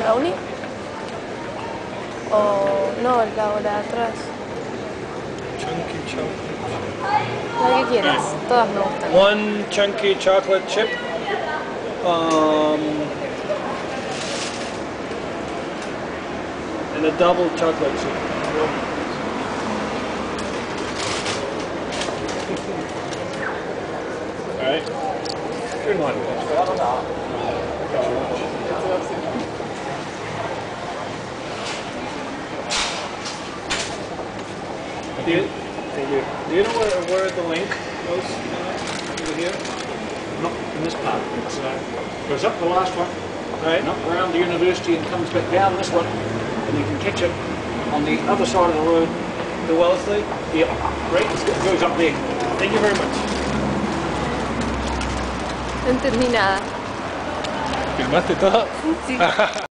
brownie? O no, la de atrás. Chunky chocolate. La que quieras, todas me gustan. One chunky chocolate chip. And a double chocolate chip. Alright. Good one. Do you know where the link goes? Over here? Not in this part. It goes up the last one, Right. and up around the university and comes back down this one, and you can catch it on the other side of the road. The Wellesley? Yep. Right, it goes up there. Thank you very much. No entendí nada. ¿Filmaste todo? Sí.